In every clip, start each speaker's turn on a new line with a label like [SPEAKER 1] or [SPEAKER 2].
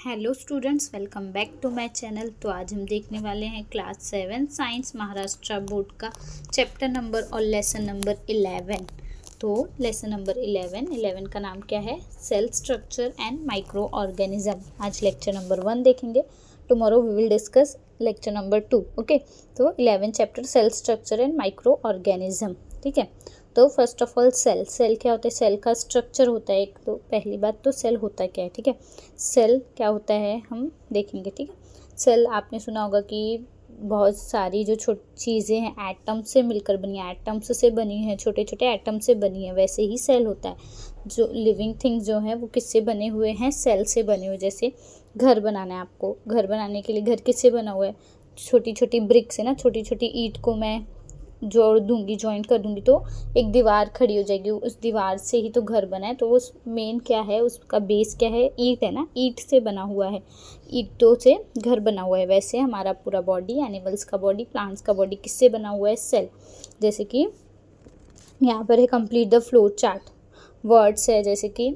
[SPEAKER 1] Hello students, welcome back to my channel. तो आज हम देखने वाले हैं क्लास 7 साइंस महाराष्ट्र बोर्ड का चैप्टर नंबर और लेसन नंबर 11। तो लेसन नंबर 11 का नाम क्या है? Cell structure and micro organism. आज लेक्चर नंबर 1 देखेंगे। Tomorrow we will discuss lecture number 2। Okay, तो 11 chapter cell structure and micro organism. ठीक है, तो फर्स्ट ऑफ ऑल सेल क्या होता है? सेल का स्ट्रक्चर होता है एक। तो पहली बात तो सेल होता क्या है? ठीक है, सेल क्या होता है हम देखेंगे। ठीक है, सेल आपने सुना होगा कि बहुत सारी जो छोटी चीज़ें हैं एटम से मिलकर बनी है, एटम्स से बनी है, छोटे छोटे एटम से बनी है। वैसे ही सेल होता है। जो लिविंग थिंग्स जो है वो किससे बने हुए हैं? सेल से बने हुए। जैसे घर बनाना है आपको, घर बनाने के लिए घर किससे बना हुआ है? छोटी छोटी ब्रिक्स है ना, छोटी छोटी ईंट को मैं जोड़ दूंगी, जॉइंट कर दूंगी तो एक दीवार खड़ी हो जाएगी। उस दीवार से ही तो घर बना है। तो उस मेन क्या है, उसका बेस क्या है? ईंट है ना, ईंट से बना हुआ है, ईंटों से घर बना हुआ है। वैसे हमारा पूरा बॉडी, एनिमल्स का बॉडी, प्लांट्स का बॉडी किससे बना हुआ है? सेल। जैसे कि यहाँ पर है complete the flow chart. Words है जैसे कि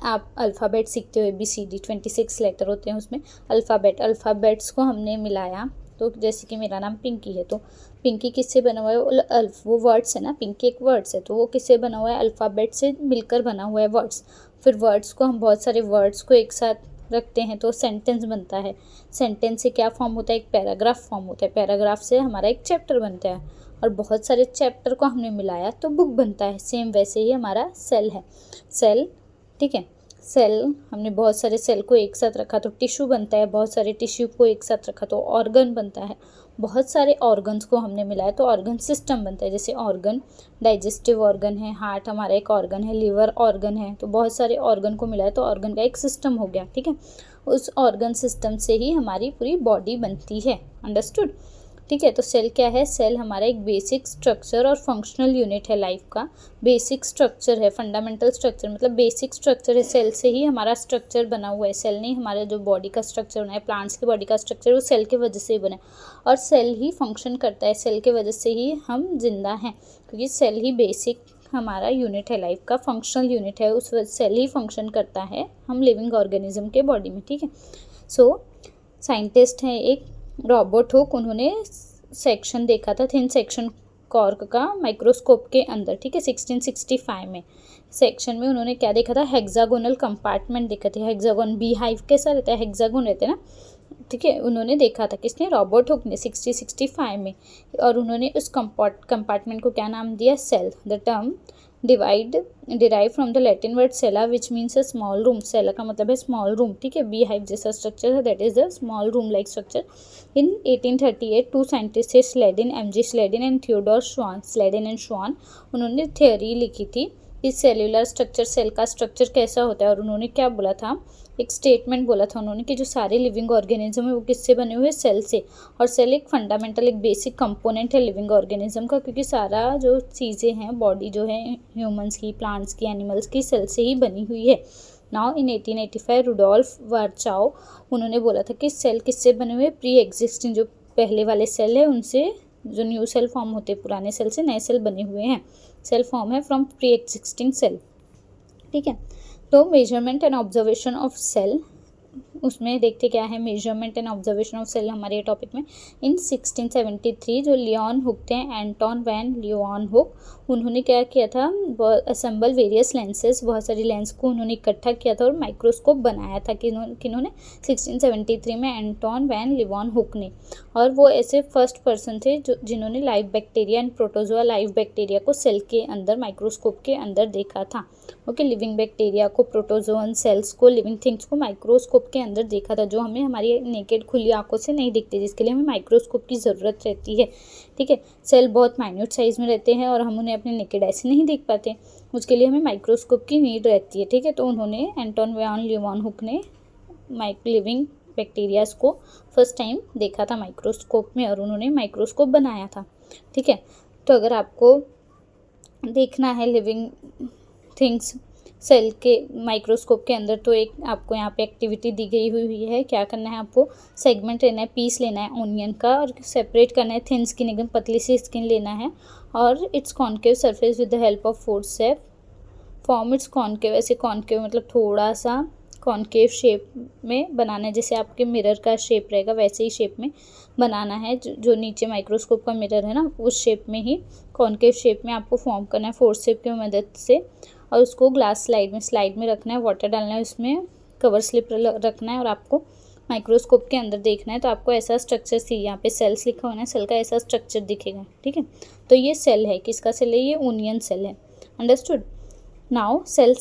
[SPEAKER 1] आप अल्फ़ाबेट सीखते हो, ABCD 26 लेटर होते हैं उसमें। अल्फ़ाबेट्स को हमने मिलाया। तो जैसे कि मेरा नाम पिंकी है, तो पिंकी किससे बना हुआ है? वो वर्ड्स है ना, पिंकी एक वर्ड्स है, तो वो किससे बना हुआ है? अल्फ़ाबेट से मिलकर बना हुआ है वर्ड्स। फिर वर्ड्स को हम बहुत सारे वर्ड्स को एक साथ रखते हैं तो सेंटेंस बनता है। सेंटेंस से क्या फॉर्म होता है? एक पैराग्राफ फॉर्म होता है। पैराग्राफ से हमारा एक चैप्टर बनता है, और बहुत सारे चैप्टर को हमने मिलाया तो बुक बनता है। सेम वैसे ही हमारा सेल है। सेल, ठीक है, सेल हमने बहुत सारे सेल को एक साथ रखा तो टिश्यू बनता है। बहुत सारे टिश्यू को एक साथ रखा तो ऑर्गन बनता है। बहुत सारे ऑर्गन्स को हमने मिलाया तो ऑर्गन सिस्टम बनता है। जैसे ऑर्गन, डाइजेस्टिव ऑर्गन है, हार्ट हमारा एक ऑर्गन है, लिवर ऑर्गन है। तो बहुत सारे ऑर्गन को मिलाया तो ऑर्गन का एक सिस्टम हो गया। ठीक है, उस ऑर्गन सिस्टम से ही हमारी पूरी बॉडी बनती है। अंडरस्टूड? ठीक है, तो सेल क्या है? सेल हमारा एक बेसिक स्ट्रक्चर और फंक्शनल यूनिट है लाइफ का। बेसिक स्ट्रक्चर है, फंडामेंटल स्ट्रक्चर मतलब बेसिक स्ट्रक्चर है। सेल से ही हमारा स्ट्रक्चर बना हुआ है। सेल नहीं, हमारा जो बॉडी का स्ट्रक्चर बना है, प्लांट्स की बॉडी का स्ट्रक्चर, वो सेल की वजह से ही बना है। और सेल ही फंक्शन करता है, सेल की वजह से ही हम जिंदा हैं, क्योंकि सेल ही बेसिक हमारा यूनिट है, लाइफ का फंक्शनल यूनिट है। उस सेल ही फंक्शन करता है हम लिविंग ऑर्गेनिज्म के बॉडी में। ठीक है, सो साइंटिस्ट हैं एक रॉबर्ट हुक, उन्होंने सेक्शन देखा था, थिन सेक्शन कॉर्क का माइक्रोस्कोप के अंदर। ठीक है, 1665 में सेक्शन में उन्होंने क्या देखा था? हेक्सागोनल कंपार्टमेंट देखा था। हेक्सागोन, बी हाइव कैसा रहता है? हेक्सागोन रहते हैं ना। ठीक है, उन्होंने देखा था, किसने? रॉबर्ट हुक ने 1665 में। और उन्होंने उस कंपार्टमेंट को क्या नाम दिया? Cell. The term derive from the Latin word cella which means a small room. Cella का मतलब है स्मॉल रूम। ठीक है, बी हाइव जैसा स्ट्रक्चर है, that is the small room like structure. In 1838 two scientist Schleiden, MG Schleiden and Theodor Schwann, Schleiden and Schwann, उन्होंने theory लिखी थी कि सेल्यूलर स्ट्रक्चर, सेल का स्ट्रक्चर कैसा होता है। और उन्होंने क्या बोला था? एक स्टेटमेंट बोला था उन्होंने कि जो सारे लिविंग ऑर्गेनिज्म है वो किससे बने हुए? सेल से। और सेल एक फंडामेंटल, एक बेसिक कंपोनेंट है लिविंग ऑर्गेनिज्म का, क्योंकि सारा जो चीज़ें हैं, बॉडी जो है ह्यूमंस की, प्लांट्स की, एनिमल्स की, सेल से ही बनी हुई है। नाउ इन 1885 रुडोल्फ वर्चाओ, उन्होंने बोला था कि सेल किससे बने हुए? प्री एग्जिस्टिंग, जो पहले वाले सेल है उनसे, जो न्यू सेल फॉर्म होते हैं, पुराने सेल से नए सेल बने हुए हैं। सेल फॉर्म है फ्रॉम प्री एग्जिस्टिंग सेल। ठीक है, तो measurement and observation of cell, उसमें देखते क्या है? Measurement and observation of cell हमारे टॉपिक में। इन 1673 जो लियोन हुक थे, एंटोन वैन लियोन हुक, उन्होंने क्या किया था? असेंबल वेरियस लेंसेज, बहुत सारी लेंस को उन्होंने इकट्ठा किया था और माइक्रोस्कोप बनाया था। किन्होंने 1673 में एंटोन वैन लियोन हुक ने। और वो ऐसे फर्स्ट पर्सन थे जो जिन्होंने live bacteria and protozoa live bacteria को सेल के अंदर, माइक्रोस्कोप के अंदर देखा था। ओके, लिविंग बैक्टीरिया को, प्रोटोजोअन सेल्स को, लिविंग थिंग्स को माइक्रोस्कोप के अंदर देखा था, जो हमें हमारी नेकेड खुली आंखों से नहीं दिखती, जिसके लिए हमें माइक्रोस्कोप की ज़रूरत रहती है। ठीक है, सेल बहुत माइन्यूट साइज़ में रहते हैं और हम उन्हें अपने नेकेड ऐसे नहीं देख पाते, उसके लिए हमें माइक्रोस्कोप की नीड रहती है। ठीक है, तो उन्होंने, एंटोन वैन लियोन हुक ने लिविंग बैक्टीरियाज को फर्स्ट टाइम देखा था माइक्रोस्कोप में, और उन्होंने माइक्रोस्कोप बनाया था। ठीक है, तो अगर आपको देखना है लिविंग थिंग्स सेल के माइक्रोस्कोप के अंदर, तो एक आपको यहाँ पे एक्टिविटी दी गई हुई है। क्या करना है आपको? सेगमेंट लेना है, पीस लेना है ओनियन का, और सेपरेट करना है। थिन स्किन, एकदम पतली सी स्किन लेना है, और its concave surface with the help of forcep form its concave. ऐसे कॉन्केव मतलब थोड़ा सा कॉनकेव शेप में बनाना है, जैसे आपके मिरर का शेप रहेगा वैसे ही शेप में बनाना है। जो नीचे माइक्रोस्कोप का मिरर है ना, उस शेप में ही कॉनकेव शेप में आपको फॉर्म करना है फोर्सेप की मदद से। और उसको ग्लास स्लाइड में रखना है, वाटर डालना है, उसमें कवर स्लिप रखना है और आपको माइक्रोस्कोप के अंदर देखना है। तो आपको ऐसा स्ट्रक्चर सी, यहाँ पे सेल्स लिखा हुआ है, सेल का ऐसा स्ट्रक्चर दिखेगा, ठीक है। तो ये सेल है, किसका सेल है, ये ओनियन सेल है, अंडरस्टूड। नाउ सेल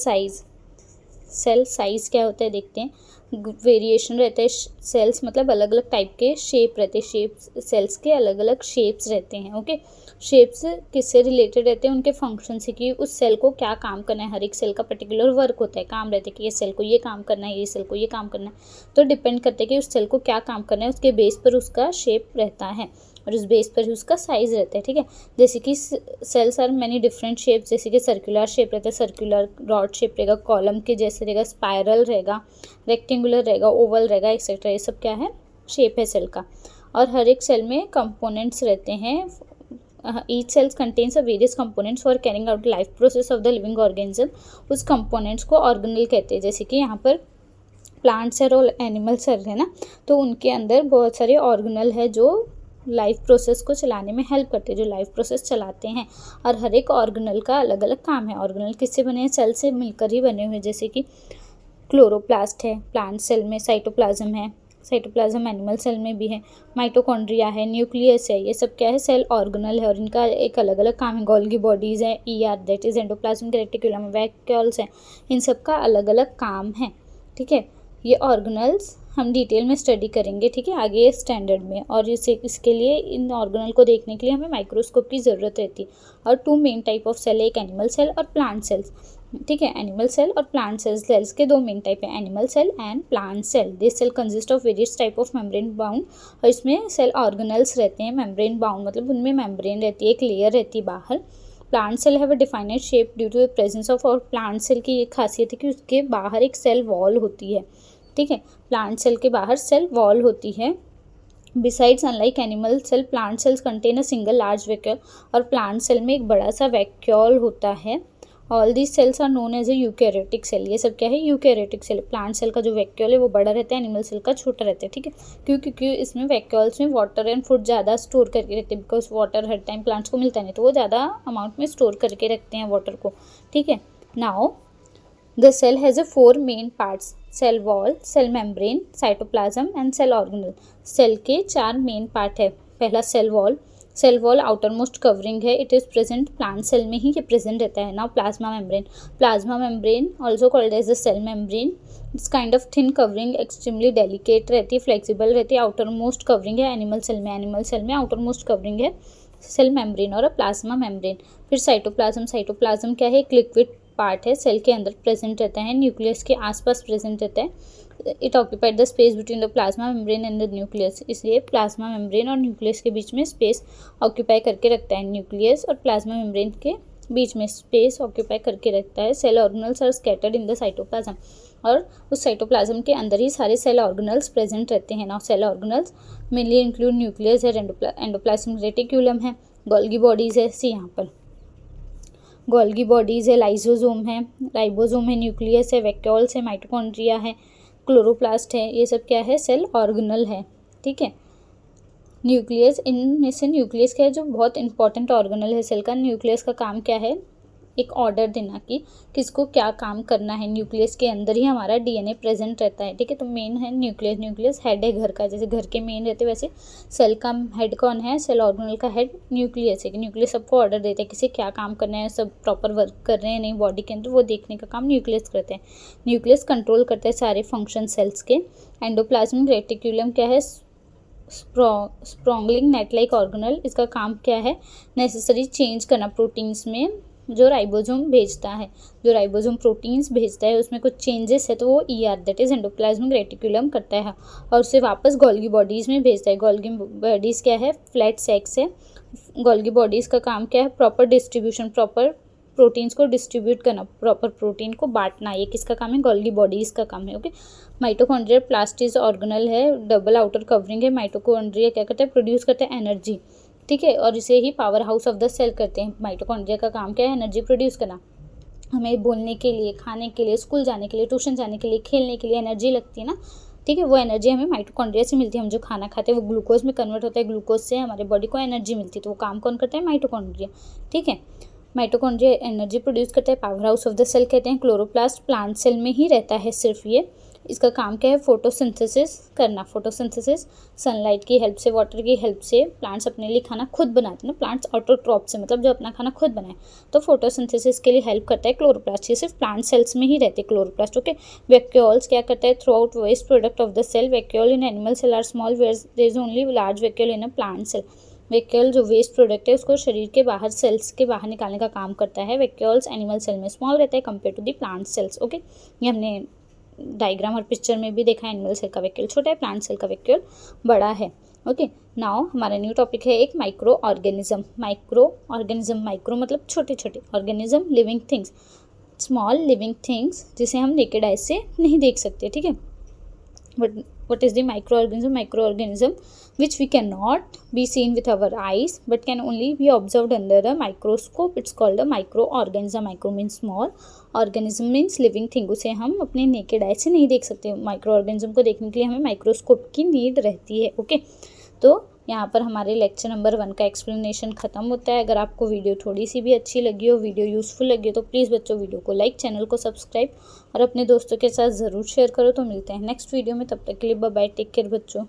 [SPEAKER 1] साइज़ क्या होता है देखते हैं। वेरिएशन रहता है, सेल्स मतलब अलग अलग टाइप के शेप रहते हैं, सेल्स के अलग अलग शेप्स रहते हैं, ओके। शेप्स किससे रिलेटेड रहते हैं, उनके फंक्शन से, कि उस सेल को क्या काम करना है। हर एक सेल का पर्टिकुलर वर्क होता है, काम रहते हैं कि ये सेल को ये काम करना है, ये सेल को ये काम करना है। तो डिपेंड करते हैं कि उस सेल को क्या काम करना है, उसके बेस पर उसका शेप रहता है और उस बेस पर ही उसका साइज़ रहता है, ठीक है। जैसे कि cells are many different shapes, जैसे कि सर्कुलर शेप रहता है, सर्कुलर रॉड शेप रहेगा, कॉलम के जैसे रहेगा, स्पायरल रहेगा, रेक्टेंगुलर रहेगा, ओवल रहेगा, एक्सेट्रा। ये सब क्या है, शेप है सेल का। और हर एक सेल में कंपोनेंट्स रहते हैं। Each cells contains a various components for carrying out life process of the living organism. उस कंपोनेंट्स को ऑर्गेनल कहते हैं। जैसे कि यहाँ पर प्लांट सेल और एनिमल सेल है ना, तो उनके अंदर बहुत सारे ऑर्गेनल है जो लाइफ प्रोसेस को चलाने में हेल्प करते हैं, जो लाइफ प्रोसेस चलाते हैं। और हर एक ऑर्गेनल का अलग अलग काम है। ऑर्गेनल किससे बने हैं, सेल से मिलकर ही बने हुए। जैसे कि क्लोरोप्लास्ट है प्लांट सेल में, साइटोप्लाज्म है, साइटोप्लाज्म एनिमल सेल में भी है, माइटोकॉन्ड्रिया है, न्यूक्लियस है, ये सब क्या है, सेल ऑर्गेनल है और इनका एक अलग अलग काम है। गोल्गी बॉडीज़ है, ER that is endoplasmic reticulum, vacuoles हैं, इन सब का अलग अलग काम है, ठीक है। ये ऑर्गेनल्स हम डिटेल में स्टडी करेंगे, ठीक है, आगे स्टैंडर्ड में। और इसके लिए इन ऑर्गेनल को देखने के लिए हमें माइक्रोस्कोप की ज़रूरत रहती है। और two main type of cell है, एक एनिमल सेल और प्लांट सेल्स, ठीक है। एनिमल सेल और प्लांट सेल्स के दो मेन टाइप है, animal cell and plant cell. This cell consist of various type of membrane bound. और इसमें सेल ऑर्गेनल्स रहते हैं, मेम्ब्रेन बाउंड मतलब उनमें मेम्ब्रेन रहती है, एक लेयर रहती है बाहर। Plant cell have a defined shape due to the presence of, और प्लांट सेल की एक खासियत है कि उसके बाहर एक सेल वॉल होती है, ठीक है। प्लांट सेल के बाहर सेल वॉल होती है। Besides unlike animal cell, plant cells contain a single large vacuole. और प्लांट सेल में एक बड़ा सा वैक्यूल होता है। All these cells are known as a eukaryotic cell. ये सब क्या है, यूकैरियोटिक सेल। प्लांट सेल का जो वैक्यूल है वो बड़ा रहता है, एनिमल सेल का छोटा रहता है, ठीक है। क्योंकि इसमें वैक्यूल्स में वाटर एंड फूड ज़्यादा स्टोर करके रखते हैं, because water her time plants को मिलता नहीं, तो वो ज़्यादा अमाउंट में स्टोर करके रखते हैं वाटर को, ठीक है। Now the cell has a 4 main parts, cell wall, cell membrane, cytoplasm and cell organelle. Cell के 4 मेन पार्ट है। पहला cell wall. Cell wall outer most covering है, it is present plant cell में ही ये प्रेजेंट रहता है। Now plasma membrane also called as the cell membrane. It's kind of thin covering, extremely delicate रहती है, फ्लेक्सिबल रहती है। आउटर मोस्ट कवरिंग है एनिमल सेल में आउटर मोस्ट कवरिंग है सेल मेम्ब्रेन और प्लाज्मा मेम्ब्रेन। फिर साइटोप्लाज्म क्या है, एक लिक्विड पार्ट है, सेल के अंदर प्रेजेंट रहता है, न्यूक्लियस के आसपास प्रेजेंट रहता है। It occupied the space between the plasma membrane and the nucleus. इसलिए प्लाज्मा मेम्ब्रेन और न्यूक्लियस के बीच में स्पेस ऑक्यूपाई करके रखता है, न्यूक्लियस और प्लाज्मा मेम्ब्रेन के बीच में स्पेस ऑक्यूपाई करके रखता है। Cell organelles are scattered in the cytoplasm, और उस साइटोप्लाज्म के अंदर ही सारे सेल ऑर्गेनल्स प्रेजेंट रहते हैं। Now cell organelles mainly include nucleus है, एंडोप्लाज्मिक रेटिक्यूलम है, गोल्गी बॉडीज़ है, सी यहाँ पर गोल्गी बॉडीज़ है, राइबोसोम है, न्यूक्लियस है, वैक्यूल्स है, माइटोकॉन्ड्रिया है, क्लोरोप्लास्ट है, ये सब क्या है, सेल ऑर्गेनल है, ठीक है। न्यूक्लियस, इनमें से न्यूक्लियस क्या है, जो बहुत इंपॉर्टेंट ऑर्गेनल है सेल का। न्यूक्लियस का काम क्या है, एक ऑर्डर देना कि किसको क्या काम करना है। न्यूक्लियस के अंदर ही हमारा डीएनए प्रेजेंट रहता है, ठीक है। तो मेन है न्यूक्लियस हेड है घर का, जैसे घर के मेन रहते वैसे सेल का हेड कौन है, सेल ऑर्गेनल का हेड न्यूक्लियस है। कि न्यूक्लियस सबको ऑर्डर देता है किसे क्या काम करना है, सब प्रॉपर वर्क कर रहे हैं नहीं बॉडी के अंदर, वो देखने का काम न्यूक्लियस करते हैं। न्यूक्लियस कंट्रोल करता है सारे फंक्शन सेल्स के। एंडोप्लाज्मिक रेटिक्यूलम क्या है, स्प्रॉन्गलिंग नेट लाइक ऑर्गेनल। इसका काम क्या है, नेसेसरी चेंज करना प्रोटीन्स में, जो राइबोसोम भेजता है, जो राइबोसोम प्रोटीन्स भेजता है उसमें कुछ चेंजेस है तो वो ER that is endoplasmic reticulum करता है और उसे वापस गोल्गी बॉडीज़ में भेजता है। गोल्गी बॉडीज़ क्या है, फ्लैट सेक्स है। गोल्गी बॉडीज़ का काम क्या है, प्रॉपर डिस्ट्रीब्यूशन, प्रॉपर प्रोटीन्स को डिस्ट्रीब्यूट करना, प्रॉपर प्रोटीन को बांटना, ये किसका काम है, गोल्गी बॉडीज़ का काम है, ओके। माइटोकॉन्ड्रिया प्लास्टिस ऑर्गेनल है, डबल आउटर कवरिंग है। माइटोकॉन्ड्रिया क्या करता है, प्रोड्यूस करता है एनर्जी, ठीक है, और इसे ही power house of the cell करते हैं। माइटोकॉन्ड्रिया का काम क्या है, एनर्जी प्रोड्यूस करना। हमें बोलने के लिए, खाने के लिए, स्कूल जाने के लिए, ट्यूशन जाने के लिए, खेलने के लिए एनर्जी लगती है ना, ठीक है, वो एनर्जी हमें माइटोकॉन्ड्रिया से मिलती है। हम जो खाना खाते हैं वो ग्लूकोज में कन्वर्ट होता है, ग्लूकोज से हमारे बॉडी को एनर्जी मिलती है, तो वो काम कौन करता है? माइटोकॉन्ड्रिया, ठीक है। माइटोकॉन्ड्रिया एनर्जी प्रोड्यूस करता है, power house of the cell कहते हैं। क्लोरोप्लास्ट प्लांट सेल में ही रहता है सिर्फ ये। इसका काम क्या है? फोटोसिंथेसिस करना। फोटोसिंथेसिस सनलाइट की हेल्प से, वाटर की हेल्प से प्लांट्स अपने लिए खाना खुद बनाते हैं ना। प्लांट्स ऑटोट्रॉप से, मतलब जो अपना खाना खुद बनाए, तो फोटोसिंथेसिस के लिए हेल्प करता है क्लोरोप्लास्ट। ये सिर्फ प्लांट सेल्स में ही रहते हैं क्लोरोप्लास्ट, ओके। वैक्यूल्स क्या करता है? Throw out waste product of the cell. Vacuole in animal cell are small, where there is only large vacuole in a plant cell. Vacuole जो वेस्ट प्रोडक्ट है उसको शरीर के बाहर, सेल्स के बाहर निकालने का काम करता है। वैक्यूल्स एनिमल सेल में स्मॉल रहता है compare to the plant cells, okay. ये हमने डायग्राम और पिक्चर में भी देखा है, एनिमल सेल का वैक्यूल छोटा है, प्लांट सेल का वैक्यूल बड़ा है, ओके। नाउ हमारा न्यू टॉपिक है एक micro organism. Micro organism, micro मतलब छोटे छोटे, organism living things, small living things जिसे हम नेकेड आई से नहीं देख सकते, ठीक है। what is the microorganism? Microorganism which we cannot be seen with our eyes but can only be observed under a microscope. It's called a microorganism. Micro means small, organism means living thing. उसे हम अपने naked eye से नहीं देख सकते। Microorganism को देखने के लिए हमें माइक्रोस्कोप की नीड रहती है, ओके। तो यहाँ पर हमारे लेक्चर नंबर 1 का एक्सप्लेनेशन खत्म होता है। अगर आपको वीडियो थोड़ी सी भी अच्छी लगी हो, वीडियो यूज़फुल लगी हो, तो प्लीज़ बच्चों वीडियो को लाइक, चैनल को सब्सक्राइब और अपने दोस्तों के साथ ज़रूर शेयर करो। तो मिलते हैं नेक्स्ट वीडियो में, तब तक के लिए बाय बाय, टेक केयर बच्चों।